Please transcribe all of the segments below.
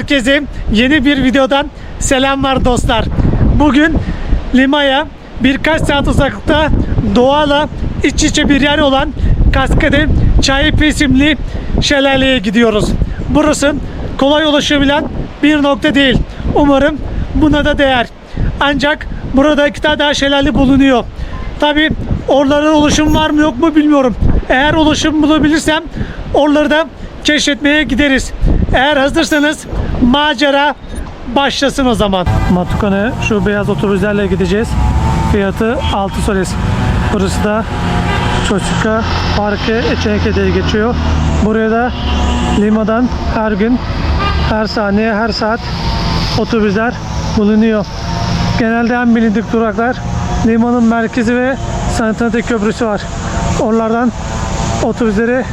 Herkese yeni bir videodan selamlar dostlar. Bugün Lima'ya birkaç saat uzaklıkta doğayla iç içe bir yer olan Kaskade Çayapı isimli şelaleye gidiyoruz. Burası kolay ulaşabilen bir nokta değil. Umarım buna da değer. Ancak burada iki tane daha şelale bulunuyor. Tabi oralara ulaşım var mı yok mu bilmiyorum. Eğer ulaşım bulabilirsem oraları da keşfetmeye gideriz. Eğer hazırsanız macera başlasın o zaman. Matukan'a şu beyaz otobüslerle gideceğiz. Fiyatı 6 soles. Burası da Çoçuka Parkı Eçeneke diye geçiyor. Buraya da Lima'dan her gün, her saniye, her saat otobüsler bulunuyor. Genelde en bilindik duraklar Lima'nın merkezi ve Santander Köprüsü var. Oralardan otobüslere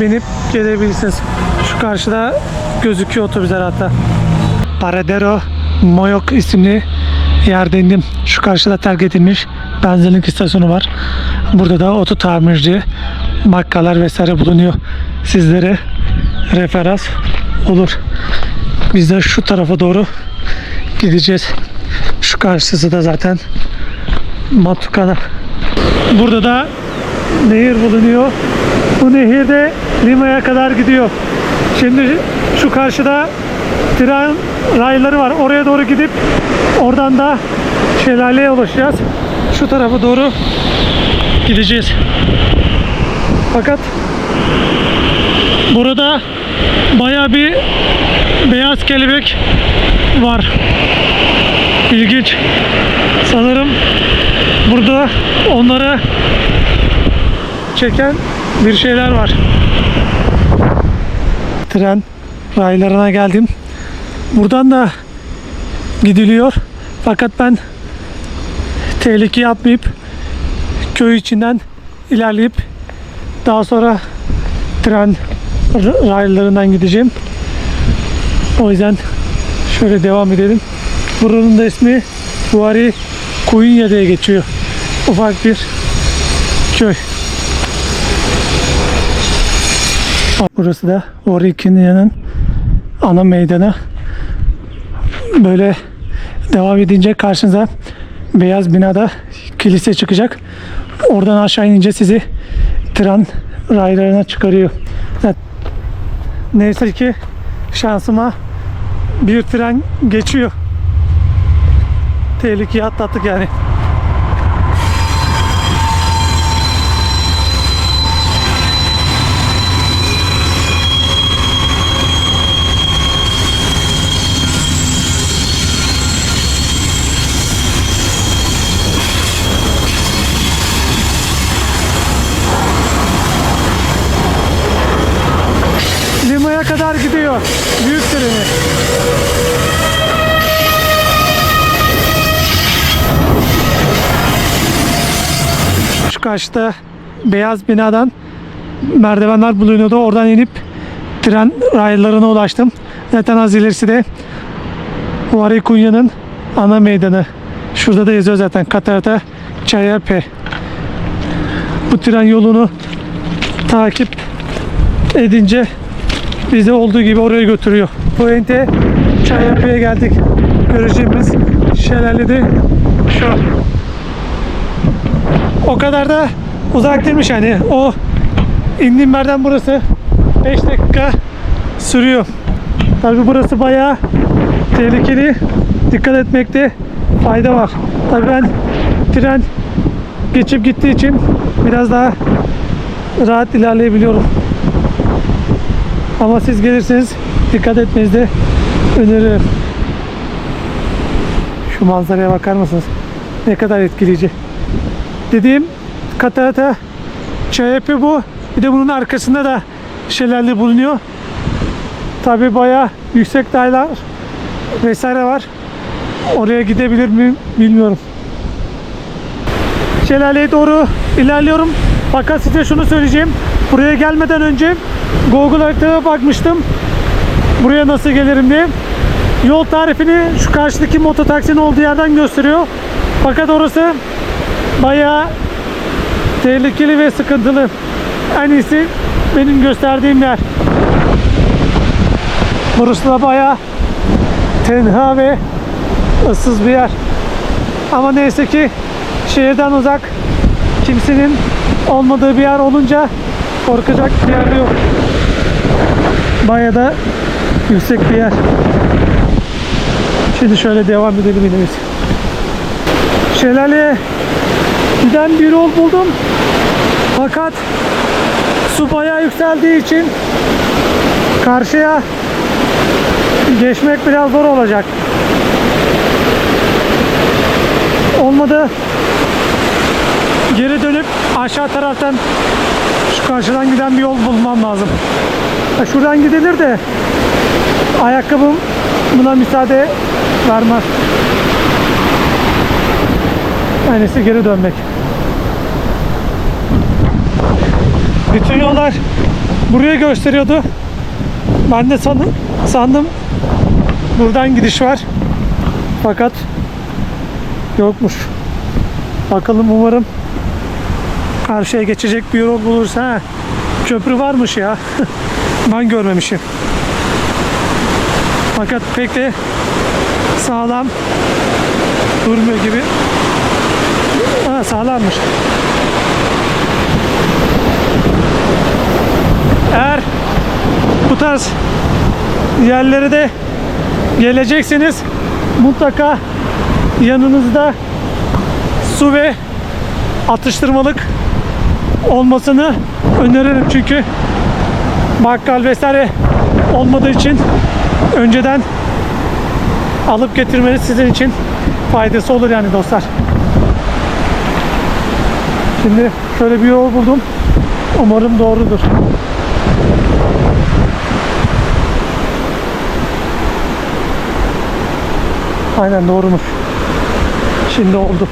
binip gelebilirsiniz. Şu karşıda gözüküyor otobüsler hatta. Paradero Moyok isimli yerde indim. Şu karşıda terk edilmiş benzinlik istasyonu var. Burada da oto tamirci, bakkallar vesaire bulunuyor. Sizlere referans olur. Biz de şu tarafa doğru gideceğiz. Şu karşısı da zaten Matukana. Burada da nehir bulunuyor. Bu nehir de Lima'ya kadar gidiyor. Şimdi şu karşıda tren rayları var. Oraya doğru gidip oradan da şelaleye ulaşacağız. Şu tarafa doğru gideceğiz. Fakat burada bayağı bir beyaz kelebek var. İlginç. Sanırım burada onlara çeken bir şeyler var. Tren raylarına geldim. Buradan da gidiliyor. Fakat ben tehlike yapmayıp köy içinden ilerleyip daha sonra tren raylarından gideceğim. O yüzden şöyle devam edelim. Buranın da ismi Huari Kuyunya diye geçiyor. Ufak bir köy. Burası da Huari Kunya'nın ana meydanı. Böyle devam edince karşınıza beyaz binada kilise çıkacak. Oradan aşağı inince sizi tren raylarına çıkarıyor. Neyse ki şansıma bir tren geçiyor. Tehlikeyi atlattık yani. Lima'ya kadar gidiyor büyük treni. Şu karşıda beyaz binadan merdivenler bulunuyordu. Oradan inip tren raylarına ulaştım. Zaten az ilerisi de Huari Kunya'nın ana meydanı. Şurada da yazıyor zaten Katarata Çayapı. Bu tren yolunu takip edince bizi olduğu gibi oraya götürüyor. Puente Çayapı'ya geldik. Göreceğimiz şelale de şu. O kadar da uzak değilmiş yani. O indiğim yerden burası 5 dakika sürüyor. Tabii burası bayağı tehlikeli. Dikkat etmekte fayda var. Tabii ben tren geçip gittiği için biraz daha rahat ilerleyebiliyorum. Ama siz gelirseniz dikkat etmenizi de öneririm. Şu manzaraya bakar mısınız? Ne kadar etkileyici. Dediğim Katarata Çayapı bu. Bir de bunun arkasında da şelale bulunuyor. Tabi bayağı yüksek dağlar vesaire var. Oraya gidebilir miyim bilmiyorum. Şelaleye doğru ilerliyorum. Fakat size şunu söyleyeceğim. Buraya gelmeden önce Google haritada bakmıştım. Buraya nasıl gelirim diye. Yol tarifini şu karşıdaki mototaksinin olduğu yerden gösteriyor. Fakat orası bayağı tehlikeli ve sıkıntılı. En iyisi benim gösterdiğim yer. Burası da bayağı tenha ve ıssız bir yer. Ama neyse ki şehirden uzak, kimsenin olmadığı bir yer olunca korkacak bir yer yok. Bayağı da yüksek bir yer. Şimdi şöyle devam edelim yine biz. Şelaleye giden bir yol buldum. Fakat su bayağı yükseldiği için karşıya geçmek biraz zor olacak. Olmadı geri dönüp aşağı taraftan şu karşıdan giden bir yol bulmam lazım. Şuradan gidilir de ayakkabım buna müsaade vermez. Aynısı geri dönmek. Bütün yollar buraya gösteriyordu. Ben de sandım buradan gidiş var. Fakat yokmuş. Bakalım, umarım karşıya geçecek bir yol bulursa. Ha, köprü varmış ya. Ben görmemişim. Fakat pek de sağlam durmuyor gibi. Ha, sağlammış. Eğer bu tarz yerlere de geleceksiniz, mutlaka yanınızda su ve atıştırmalık olmasını öneririm. Çünkü bakkal vesaire olmadığı için önceden alıp getirmeniz sizin için faydası olur yani dostlar. Şimdi şöyle bir yol buldum. Umarım doğrudur. Aynen doğrumuş. Şimdi oldu.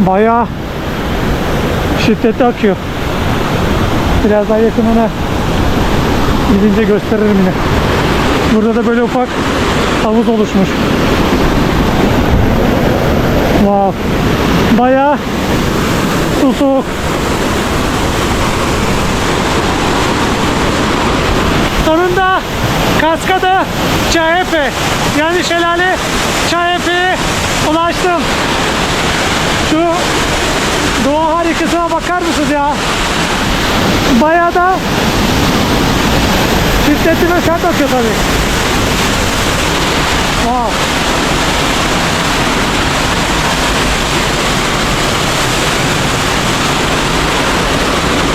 Bayağı şiddetli akıyor. Biraz daha yakın ona gidince gösteririm yine. Burada da böyle ufak havuz oluşmuş. Wow. Bayağı su soğuk. Sonunda Cascada Chaepe, yani şelale Chaepe'ye ulaştım. Şu doğa harikasına bakar mısınız ya? Bayağı da şiddetli ve sert akıyor tabii. Wow.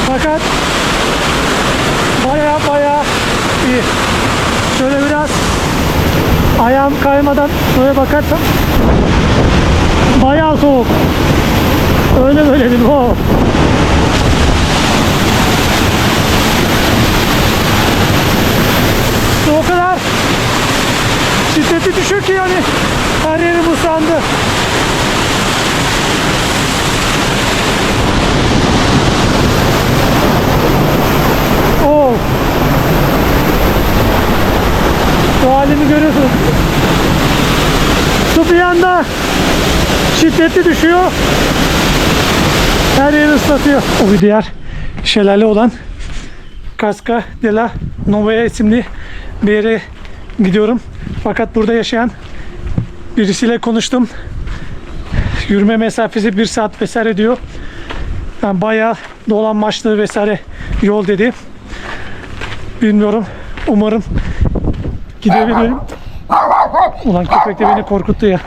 Fakat bayağı iyi. Şöyle biraz ayağım kaymadan şuraya bakarsam bayağı soğuk. Öyle böyle değil. Wow. Su o kadar şiddeti düşüyor ki yani her yerim ıslandı. Oh. Şu halimi görüyorsunuz. Su bir anda şiddetli düşüyor. Her yeri ıslatıyor. O bir diğer şelale olan Cascada de la Novia isimli bir yere gidiyorum. Fakat burada yaşayan birisiyle konuştum. Yürüme mesafesi 1 saat vesaire diyor. Yani bayağı dolanmaçlı vesaire yol dedi. Bilmiyorum. Umarım gidebilirim. Ulan köpek de beni korkuttu ya.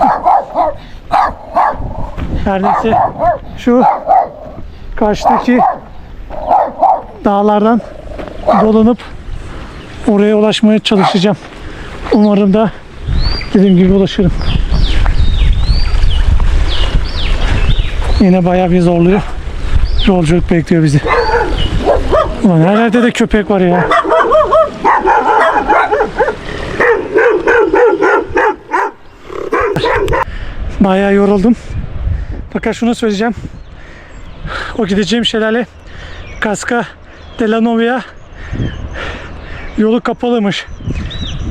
Her neyse şu karşıdaki dağlardan dolanıp oraya ulaşmaya çalışacağım. Umarım da dediğim gibi ulaşırım. Yine bayağı bir zorluyor. Yolculuk bekliyor bizi. Ulan her yerde de köpek var ya. Bayağı yoruldum. Fakat şunu söyleyeceğim. O gideceğim şelale Cascada de la Novia yolu kapalıymış.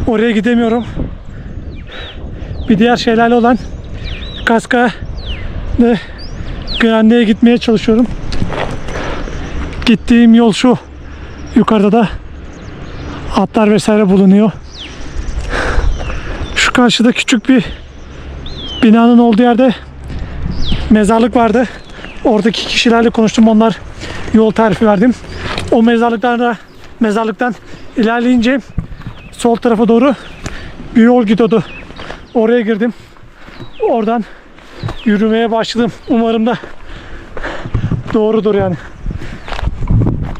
Oraya gidemiyorum. Bir diğer şelale olan Cascada de Grande'ye gitmeye çalışıyorum. Gittiğim yol şu. Yukarıda da atlar vesaire bulunuyor. Şu karşıda küçük bir binanın olduğu yerde mezarlık vardı. Oradaki kişilerle konuştum. Onlar yol tarifi verdim. O mezarlıktan ilerleyince sol tarafa doğru bir yol gidiyordu. Oraya girdim. Oradan yürümeye başladım. Umarım da doğrudur yani.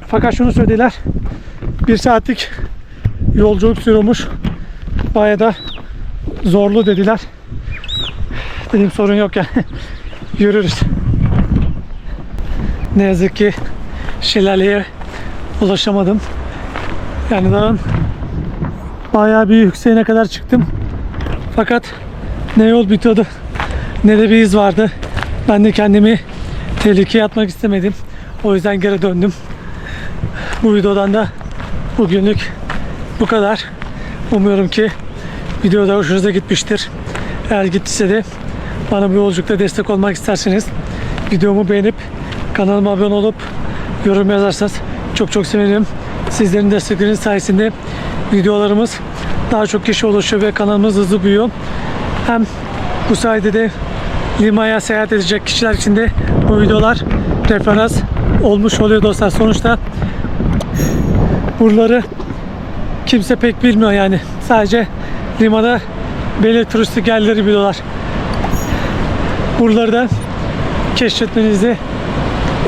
Fakat şunu söylediler. 1 saatlik yolculuk sürüyormuş. Bayağı da zorlu dediler. Dedim sorun yok yani. Yürürüz. Ne yazık ki şelaleye ulaşamadım. Yani dağın bayağı bir yükseğine kadar çıktım. Fakat ne yol bitiyordu ne de bir iz vardı. Ben de kendimi tehlikeye atmak istemedim. O yüzden geri döndüm. Bu videodan da bugünlük bu kadar. Umuyorum ki videoda hoşunuza gitmiştir. Eğer gittiyse de bana bu yolculukta destek olmak isterseniz videomu beğenip kanalıma abone olup yorum yazarsanız çok çok sevinirim. Sizlerin destekleriniz sayesinde videolarımız daha çok kişi ulaşıyor ve kanalımız hızlı büyüyor. Hem bu sayede de Lima'ya seyahat edecek kişiler için de bu videolar referans olmuş oluyor dostlar. Sonuçta buraları kimse pek bilmiyor yani. Sadece Lima'da belli turistik yerleri biliyorlar. Buraları da keşfetmenizi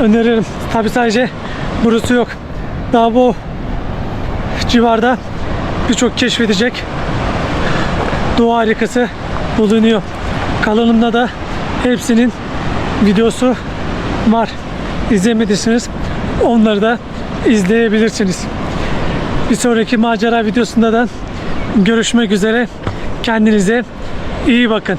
öneririm. Tabi sadece burası yok. Daha bu civarda birçok keşfedecek doğa harikası bulunuyor. Kanalımda da hepsinin videosu var. İzlemediyseniz onları da izleyebilirsiniz. Bir sonraki macera videosunda da görüşmek üzere. Kendinize iyi bakın.